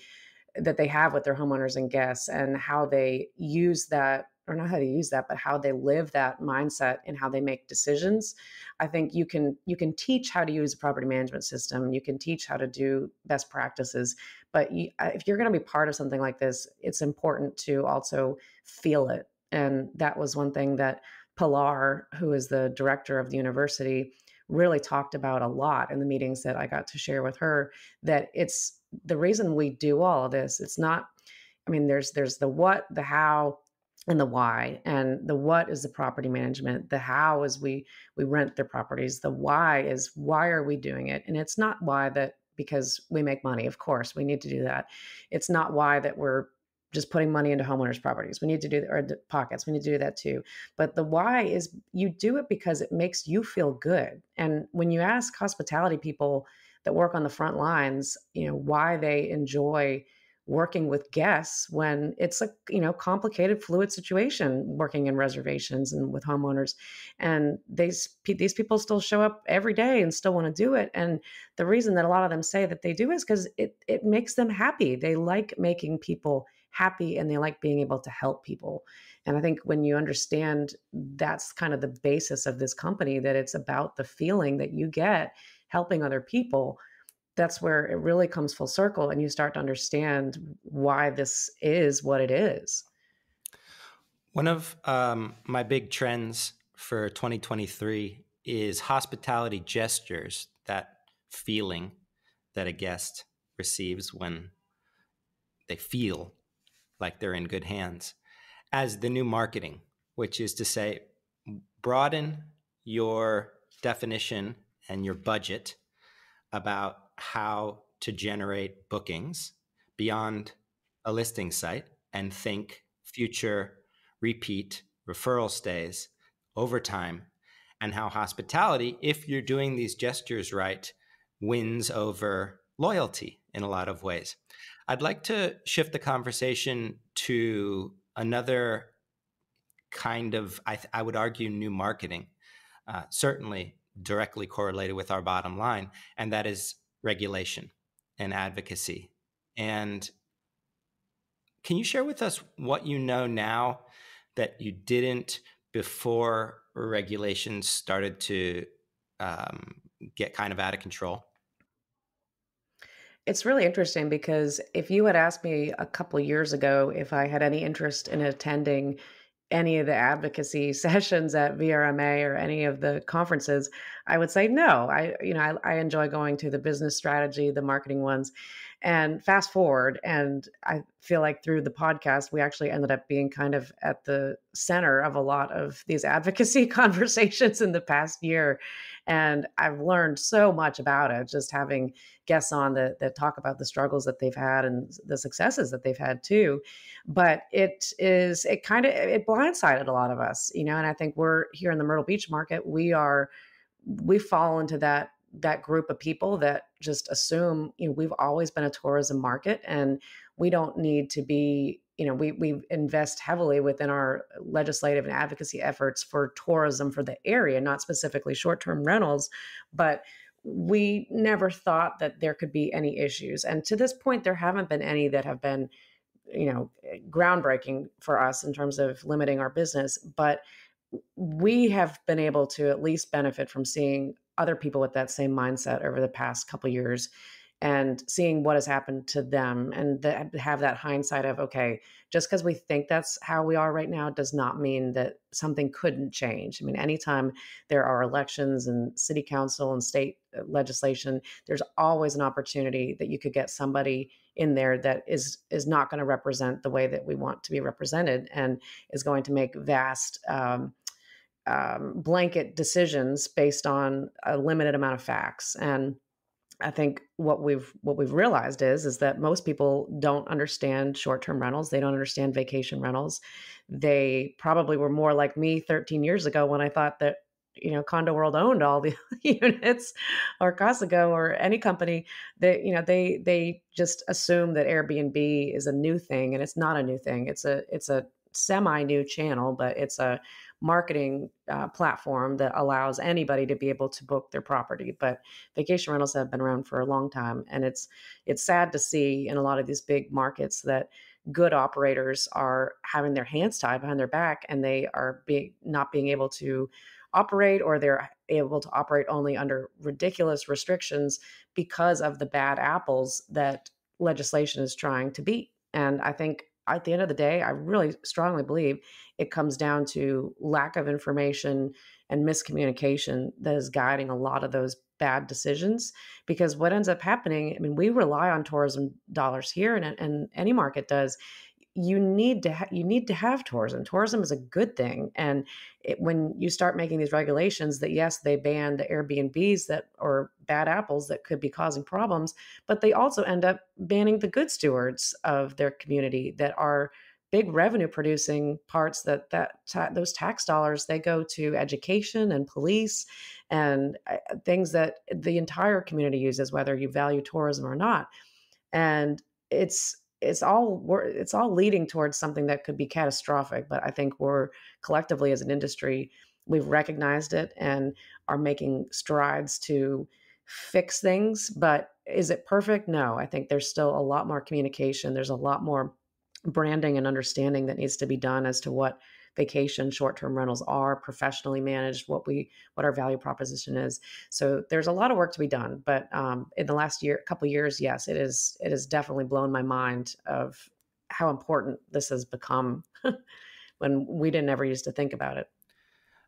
have with their homeowners and guests, and how they use that, or not how to use that, but how they live that mindset and how they make decisions. I think you can teach how to use a property management system. You can teach how to do best practices, but if you're going to be part of something like this, it's important to also feel it. And that was one thing that Pilar, who is the director of the university, really talked about a lot in the meetings that I got to share with her, that it's the reason we do all of this. It's not, I mean, there's the what, the how, and the why. And the what is the property management. The how is we rent their properties. The why is, why are we doing it? And it's not why that because we make money. Of course, we need to do that. It's not why that we're just putting money into homeowners' properties. We need to do, or pockets. We need to do that too. But the why is, you do it because it makes you feel good. And when you ask hospitality people that work on the front lines, why they enjoy working with guests, when it's a complicated, fluid situation, working in reservations and with homeowners, and these people still show up every day and still want to do it. And the reason that a lot of them say that they do is because it makes them happy. They like making people happy, and they like being able to help people. And I think when you understand that's kind of the basis of this company, that it's about the feeling that you get helping other people, that's where it really comes full circle, and you start to understand why this is what it is. One of my big trends for 2023 is hospitality gestures, that feeling that a guest receives when they feel like they're in good hands, as the new marketing, which is to say, broaden your definition and your budget about how to generate bookings beyond a listing site, and think future repeat referral stays over time, and how hospitality, if you're doing these gestures right, wins over loyalty in a lot of ways. I'd like to shift the conversation to another kind of, I would argue, new marketing, certainly directly correlated with our bottom line, and that is regulation and advocacy. And can you share with us what you know now that you didn't before regulations started to get kind of out of control? It's really interesting because if you had asked me a couple years ago if I had any interest in attending any of the advocacy sessions at VRMA or any of the conferences, I would say no. I enjoy going to the business strategy, the marketing ones. And fast forward, and I feel like through the podcast, we actually ended up being kind of at the center of a lot of these advocacy conversations in the past year. And I've learned so much about it, just having guests on that talk about the struggles that they've had and the successes that they've had too. But it blindsided a lot of us, and I think we're here in the Myrtle Beach market. We fall into that group of people that just assume, we've always been a tourism market, and we don't need to be, we invest heavily within our legislative and advocacy efforts for tourism for the area, not specifically short-term rentals, but we never thought that there could be any issues. And to this point, there haven't been any that have been, groundbreaking for us in terms of limiting our business. But we have been able to at least benefit from seeing other people with that same mindset over the past couple years and seeing what has happened to them and have that hindsight of, okay, just because we think that's how we are right now does not mean that something couldn't change. I mean, anytime there are elections and city council and state legislation, there's always an opportunity that you could get somebody in there that is not going to represent the way that we want to be represented and is going to make vast blanket decisions based on a limited amount of facts. And I think what we've realized is that most people don't understand short-term rentals. They don't understand vacation rentals. They probably were more like me 13 years ago when I thought that Condo World owned all the units, or Casago, or any company that they just assume that Airbnb is a new thing, and it's not a new thing. It's a semi-new channel, but it's a marketing platform that allows anybody to be able to book their property. But vacation rentals have been around for a long time, and it's sad to see in a lot of these big markets that good operators are having their hands tied behind their back, and they are not being able to operate, or they're able to operate only under ridiculous restrictions because of the bad apples that legislation is trying to beat. And I think at the end of the day, I really strongly believe it comes down to lack of information and miscommunication that is guiding a lot of those bad decisions. Because what ends up happening, I mean, we rely on tourism dollars here, and any market does. You need to have tourism. Tourism is a good thing, and when you start making these regulations that, yes, they ban the Airbnbs that or bad apples that could be causing problems, but they also end up banning the good stewards of their community that are big revenue producing parts. Those tax dollars, they go to education and police and things that the entire community uses, whether you value tourism or not. And it's all leading towards something that could be catastrophic. But I think we're collectively as an industry, we've recognized it and are making strides to fix things. But is it perfect? No. I think there's still a lot more communication. There's a lot more branding and understanding that needs to be done as to what vacation short-term rentals are professionally managed, what our value proposition is. So there's a lot of work to be done. But in the last couple of years, yes, it has definitely blown my mind of how important this has become when we didn't ever used to think about it.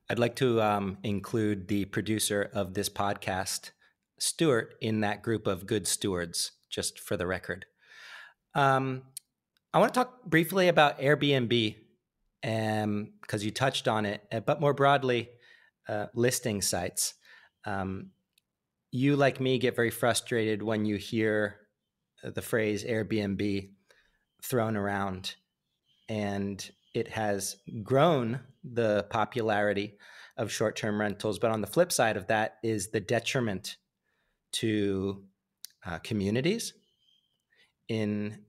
I'd like to include the producer of this podcast, Stuart, in that group of good stewards, just for the record. I want to talk briefly about Airbnb, because you touched on it, but more broadly, listing sites. You, like me, get very frustrated when you hear the phrase Airbnb thrown around, and it has grown the popularity of short-term rentals. But on the flip side of that is the detriment to communities. In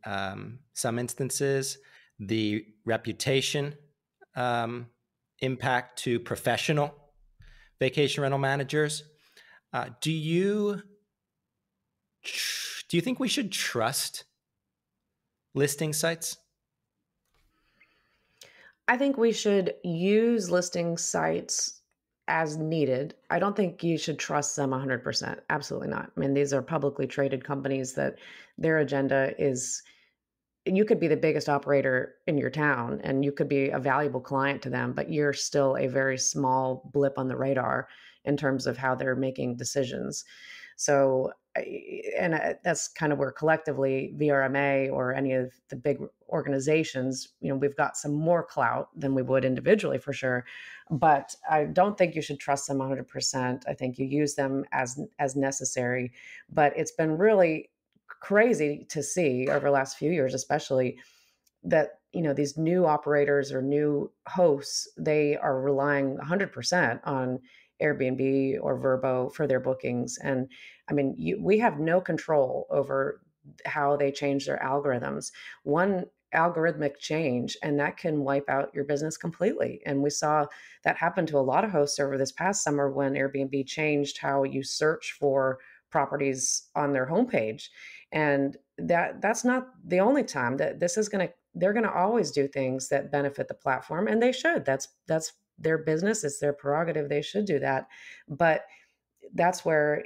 some instances, the reputation impact to professional vacation rental managers. Do you think we should trust listing sites? I think we should use listing sites as needed. I don't think you should trust them 100%. Absolutely not. I mean, these are publicly traded companies that their agenda is, you could be the biggest operator in your town and you could be a valuable client to them, but you're still a very small blip on the radar in terms of how they're making decisions. So, and that's kind of where collectively VRMA or any of the big organizations, we've got some more clout than we would individually for sure. But I don't think you should trust them 100%. I think you use them as necessary. But it's been really crazy to see over the last few years, especially, that these new operators or new hosts, they are relying 100% on Airbnb or Vrbo for their bookings. And I mean, we have no control over how they change their algorithms. One algorithmic change, and that can wipe out your business completely. And we saw that happen to a lot of hosts over this past summer when Airbnb changed how you search for properties on their homepage. And that's not the only time that this is going to they're going to always do things that benefit the platform, and they should. That's their business, it's their prerogative, they should do that. But that's where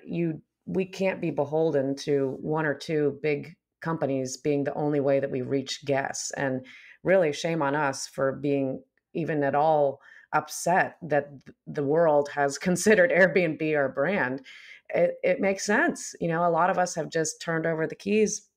we can't be beholden to one or two big companies being the only way that we reach guests. And really, shame on us for being even at all upset that the world has considered Airbnb our brand. It makes sense. A lot of us have just turned over the keys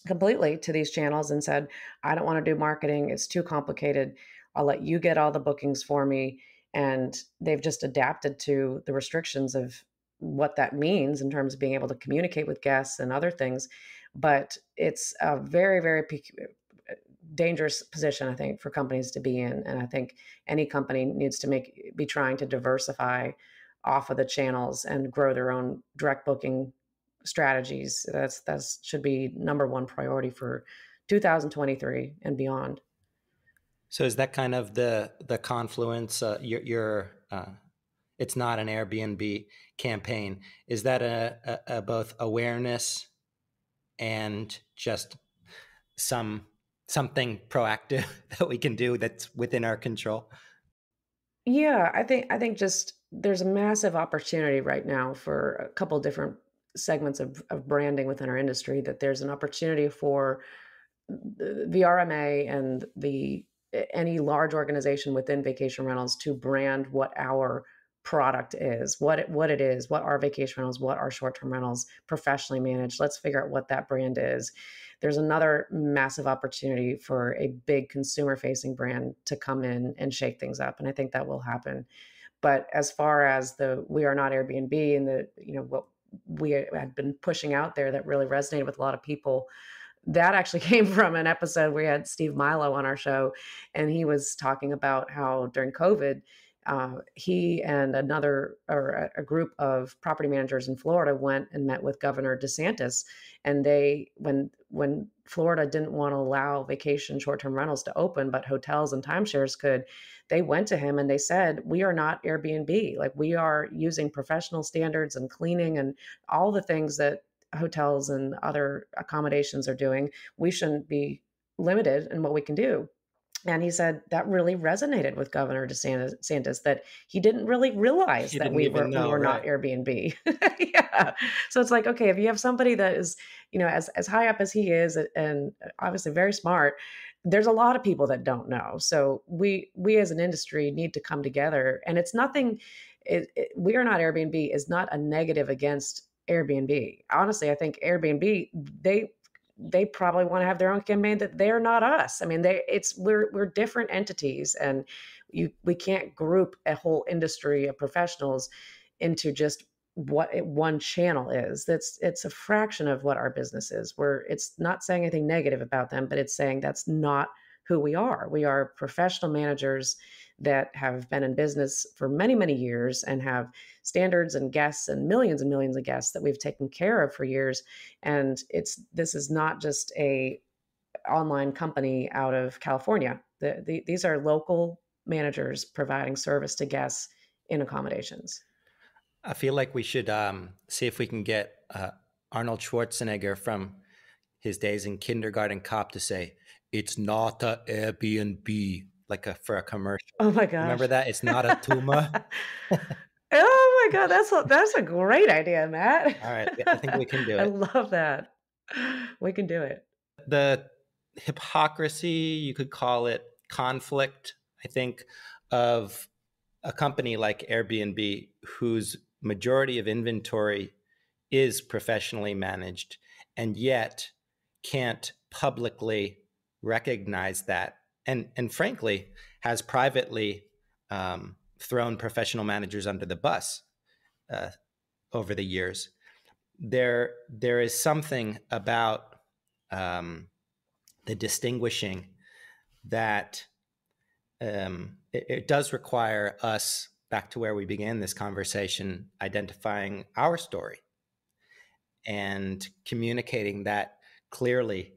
completely to these channels and said, I don't want to do marketing. It's too complicated. I'll let you get all the bookings for me. And they've just adapted to the restrictions of what that means in terms of being able to communicate with guests and other things. But it's a very, very dangerous position, I think, for companies to be in. And I think any company needs to be trying to diversify off of the channels and grow their own direct booking strategies. That should be number one priority for 2023 and beyond. So is that kind of the confluence? It's not an Airbnb campaign. Is that a both awareness and just something proactive that we can do that's within our control? Yeah, I think just there's a massive opportunity right now for a couple different segments of branding within our industry, that there's an opportunity for the RMA and any large organization within vacation rentals to brand what our product is, what it is, what our vacation rentals, what our short-term rentals professionally managed. Let's figure out what that brand is. There's another massive opportunity for a big consumer-facing brand to come in and shake things up, and I think that will happen. But as far as the We Are Not Airbnb and what we had been pushing out there that really resonated with a lot of people, that actually came from an episode we had Steve Milo on our show, and he was talking about how during COVID, he and a group of property managers in Florida went and met with Governor DeSantis, and when Florida didn't want to allow vacation short-term rentals to open, but hotels and timeshares could, they went to him and they said, "We are not Airbnb. Like, we are using professional standards and cleaning and all the things that hotels and other accommodations are doing. We shouldn't be limited in what we can do." And he said that really resonated with Governor DeSantis, that he didn't really realize You that didn't even know, we were not right? Airbnb. Yeah. So it's like, okay, if you have somebody that is, as high up as he is, and obviously very smart, there's a lot of people that don't know. So we as an industry need to come together. And it's nothing. We Are Not Airbnb is not a negative against Airbnb. Honestly, I think Airbnb, they probably want to have their own campaign that they're not us. I mean, we're different entities, and we can't group a whole industry of professionals into just what one channel is. It's a fraction of what our business is. It's not saying anything negative about them, but it's saying that's not who we are. We are professional managers that have been in business for many, many years and have standards and guests and millions of guests that we've taken care of for years. And this is not just a online company out of California. These are local managers providing service to guests in accommodations. I feel like we should see if we can get Arnold Schwarzenegger from his days in Kindergarten Cop to say, "It's not a Airbnb," for a commercial. Oh my Remember gosh. that? It's not a Tuma. Oh my God, that's a great idea, Matt. All right, I think we can do I it. love that. We can do it. The hypocrisy, you could call it conflict, I think, of a company like Airbnb, whose majority of inventory is professionally managed, and yet can't publicly recognize that, and frankly has privately thrown professional managers under the bus over the years. There is something about the distinguishing that it does require us, back to where we began this conversation, identifying our story and communicating that clearly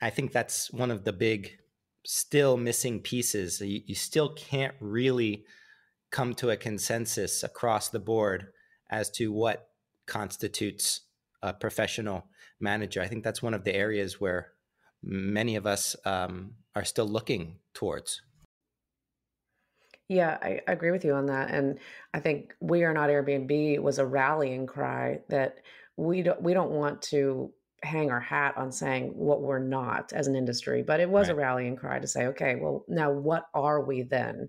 I think that's one of the big still missing pieces. You still can't really come to a consensus across the board as to what constitutes a professional manager. I think that's one of the areas where many of us are still looking towards. Yeah, I agree with you on that, and I think "We are not Airbnb" was a rallying cry that we don't want to hang our hat on saying what we're not as an industry, but it was a Right. rallying cry to say, "Okay, well, now what are we then?"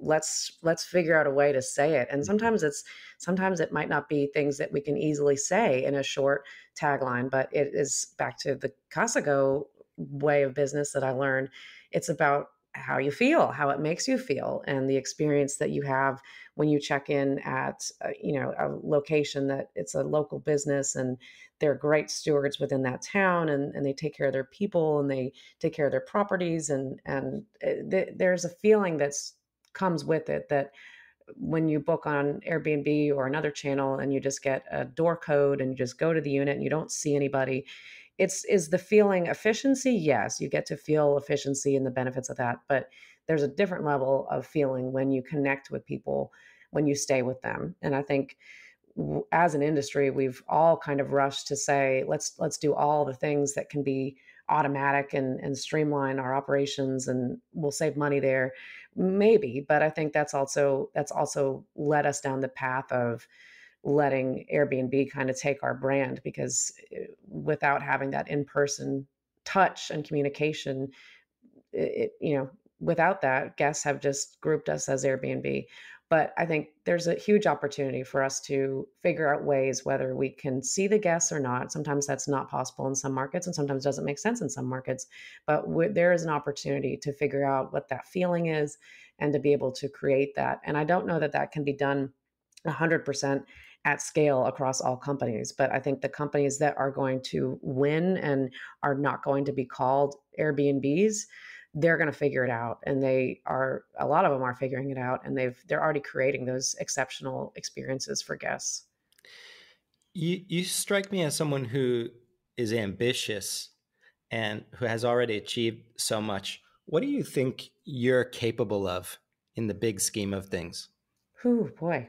Let's figure out a way to say it. And Mhm. sometimes it might not be things that we can easily say in a short tagline, but it is back to the Casago way of business that I learned. It's about how you feel, how it makes you feel, and the experience that you have when you check in at a location that it's a local business and they're great stewards within that town, and they take care of their people and they take care of their properties, and there's a feeling that's comes with it that when you book on Airbnb or another channel and you just get a door code and you just go to the unit and you don't see anybody, is the feeling efficiency? Yes, you get to feel efficiency and the benefits of that, but there's a different level of feeling when you connect with people, when you stay with them. And I think as an industry, we've all kind of rushed to say, let's do all the things that can be automatic and streamline our operations, and we'll save money there, maybe. But I think that's also led us down the path of letting Airbnb kind of take our brand, because without having that in person touch and communication, without that, guests have just grouped us as Airbnb. But I think there's a huge opportunity for us to figure out ways whether we can see the guests or not. Sometimes that's not possible in some markets, and sometimes doesn't make sense in some markets. But there is an opportunity to figure out what that feeling is and to be able to create that. And I don't know that that can be done 100% at scale across all companies. But I think the companies that are going to win and are not going to be called Airbnbs, they're going to figure it out, and a lot of them are figuring it out, and they're already creating those exceptional experiences for guests. You strike me as someone who is ambitious and who has already achieved so much. What do you think you're capable of in the big scheme of things? Whew, boy.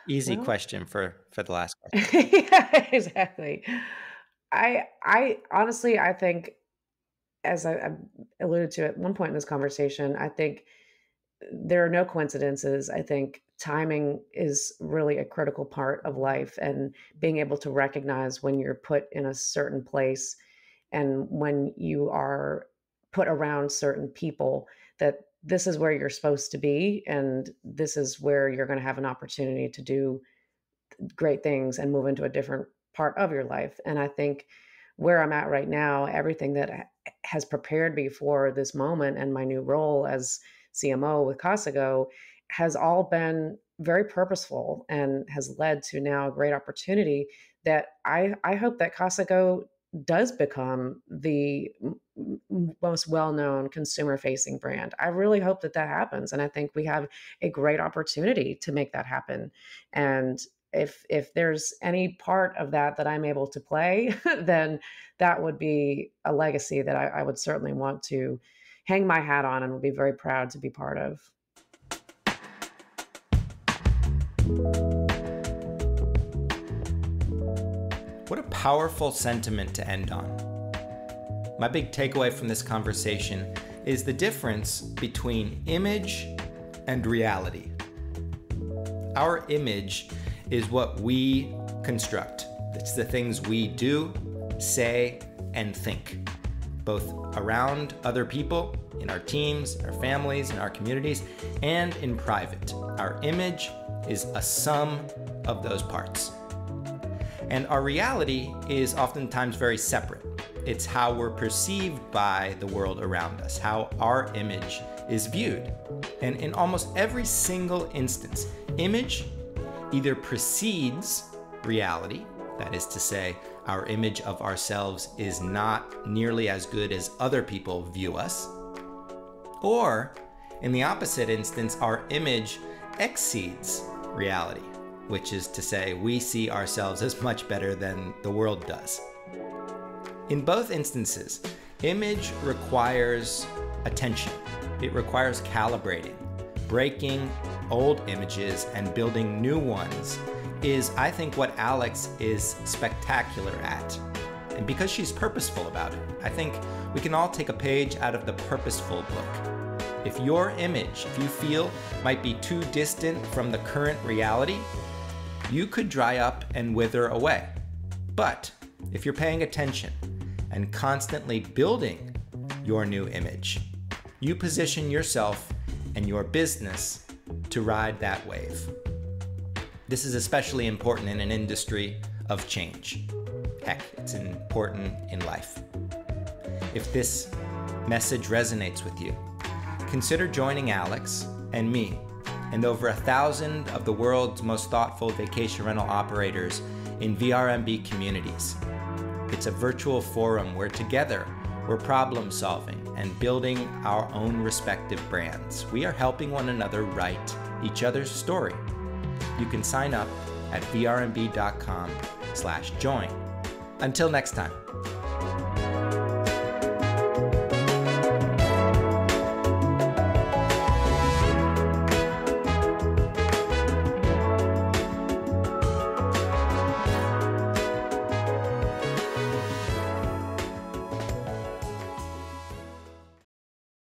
Easy Well, question for the last question. yeah, exactly. I honestly, I think, as I alluded to at one point in this conversation, I think there are no coincidences. I think timing is really a critical part of life, and being able to recognize when you're put in a certain place and when you are put around certain people, that this is where you're supposed to be and this is where you're going to have an opportunity to do great things and move into a different part of your life. And I think where I'm at right now, everything that has prepared me for this moment and my new role as CMO with Casago has all been very purposeful and has led to now a great opportunity that I hope that Casago does become the most well-known consumer-facing brand. I really hope that that happens, and I think we have a great opportunity to make that happen. And if there's any part of that that I'm able to play, then that would be a legacy that I would certainly want to hang my hat on and would be very proud to be part of. What a powerful sentiment to end on. My big takeaway from this conversation is the difference between image and reality. Our image is what we construct. It's the things we do, say, and think, both around other people, in our teams, our families, in our communities, and in private. Our image is a sum of those parts. And our reality is oftentimes very separate. It's how we're perceived by the world around us, how our image is viewed. And in almost every single instance, image either precedes reality, that is to say, our image of ourselves is not nearly as good as other people view us, or in the opposite instance, our image exceeds reality, which is to say, we see ourselves as much better than the world does. In both instances, image requires attention. It requires calibrating. Breaking old images and building new ones is, I think, what Alex is spectacular at. And because she's purposeful about it, I think we can all take a page out of the purposeful book. If your image, if you feel, might be too distant from the current reality, you could dry up and wither away. But if you're paying attention and constantly building your new image, you position yourself and your business to ride that wave. This is especially important in an industry of change. Heck, it's important in life. If this message resonates with you, consider joining Alex and me and over 1,000 of the world's most thoughtful vacation rental operators in VRMB communities. It's a virtual forum where together we're problem solving and building our own respective brands. We are helping one another write each other's story. You can sign up at vrmb.com/join. Until next time.